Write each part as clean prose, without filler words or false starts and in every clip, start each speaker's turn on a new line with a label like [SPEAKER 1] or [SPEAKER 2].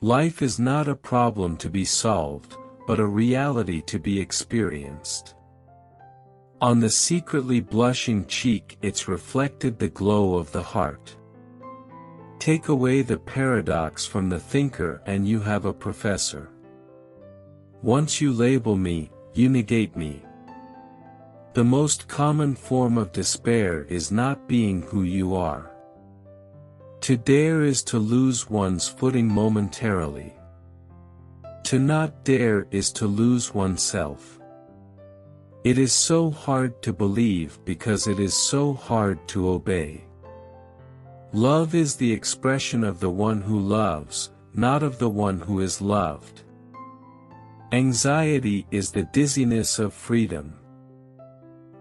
[SPEAKER 1] Life is not a problem to be solved, but a reality to be experienced. On the secretly blushing cheek it's reflected the glow of the heart. Take away the paradox from the thinker and you have a professor. Once you label me, you negate me. The most common form of despair is not being who you are. To dare is to lose one's footing momentarily. To not dare is to lose oneself. It is so hard to believe because it is so hard to obey. Love is the expression of the one who loves, not of the one who is loved. Anxiety is the dizziness of freedom.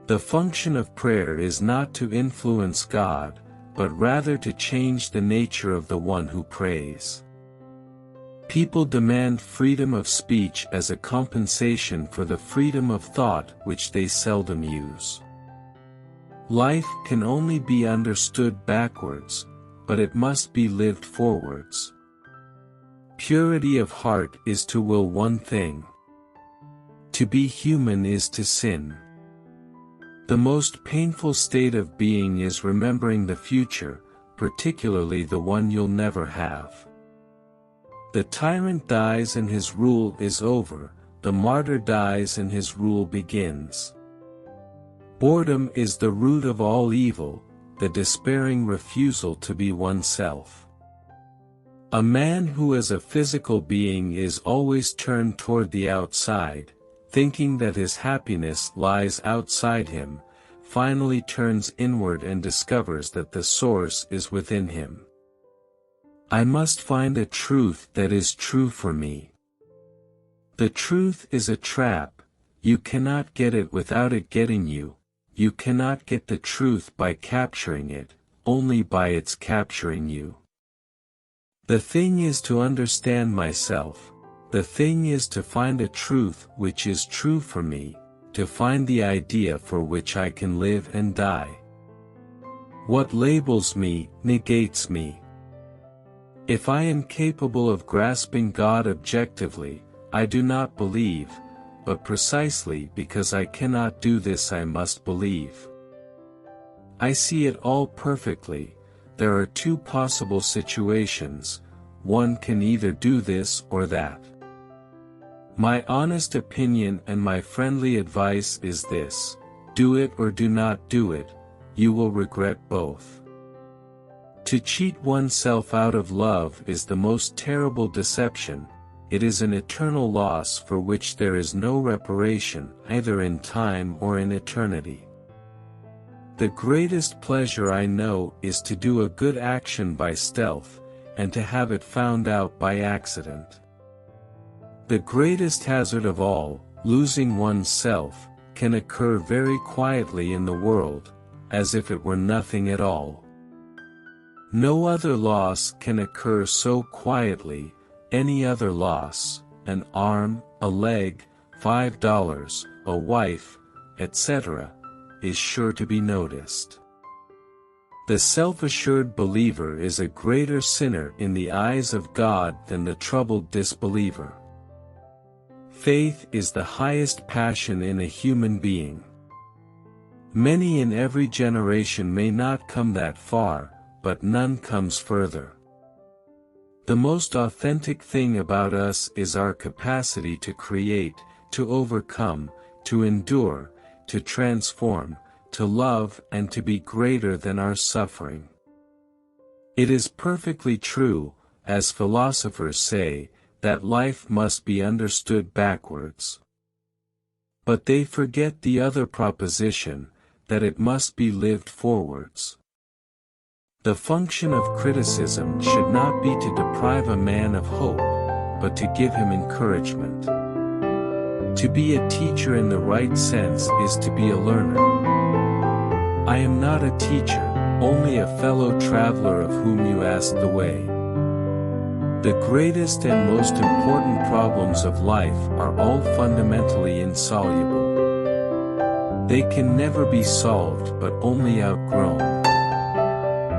[SPEAKER 1] The function of prayer is not to influence God, but rather to change the nature of the one who prays. People demand freedom of speech as a compensation for the freedom of thought which they seldom use. Life can only be understood backwards, but it must be lived forwards. Purity of heart is to will one thing. To be human is to sin. The most painful state of being is remembering the future, particularly the one you'll never have. The tyrant dies and his rule is over, the martyr dies and his rule begins. Boredom is the root of all evil, the despairing refusal to be oneself. A man who as a physical being is always turned toward the outside, thinking that his happiness lies outside him, finally turns inward and discovers that the source is within him. I must find a truth that is true for me. The truth is a trap, you cannot get it without it getting you, you cannot get the truth by capturing it, only by its capturing you. The thing is to understand myself, the thing is to find a truth which is true for me, to find the idea for which I can live and die. What labels me, negates me. If I am capable of grasping God objectively, I do not believe, but precisely because I cannot do this I must believe. I see it all perfectly, there are two possible situations, one can either do this or that. My honest opinion and my friendly advice is this: do it or do not do it, you will regret both. To cheat oneself out of love is the most terrible deception, it is an eternal loss for which there is no reparation, either in time or in eternity. The greatest pleasure I know is to do a good action by stealth, and to have it found out by accident. The greatest hazard of all, losing one's self, can occur very quietly in the world, as if it were nothing at all. No other loss can occur so quietly, any other loss, an arm, a leg, $5, a wife, etc., is sure to be noticed. The self-assured believer is a greater sinner in the eyes of God than the troubled disbeliever. Faith is the highest passion in a human being. Many in every generation may not come that far, but none comes further. The most authentic thing about us is our capacity to create, to overcome, to endure, to transform, to love and to be greater than our suffering. It is perfectly true, as philosophers say, that life must be understood backwards. But they forget the other proposition, that it must be lived forwards. The function of criticism should not be to deprive a man of hope, but to give him encouragement. To be a teacher in the right sense is to be a learner. I am not a teacher, only a fellow traveler of whom you ask the way. The greatest and most important problems of life are all fundamentally insoluble. They can never be solved but only outgrown.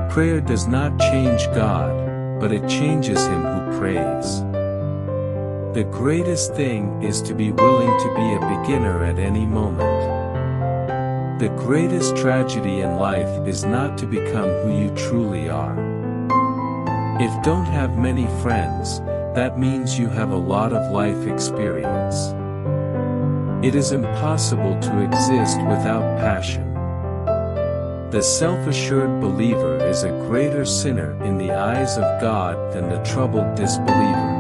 [SPEAKER 1] Prayer does not change God, but it changes him who prays. The greatest thing is to be willing to be a beginner at any moment. The greatest tragedy in life is not to become who you truly are. If don't have many friends, that means you have a lot of life experience. It is impossible to exist without passion. The self-assured believer is a greater sinner in the eyes of God than the troubled disbeliever.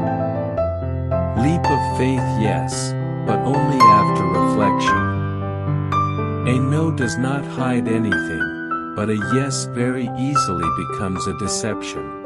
[SPEAKER 1] Leap of faith, yes, but only after reflection. A no does not hide anything, but a yes very easily becomes a deception.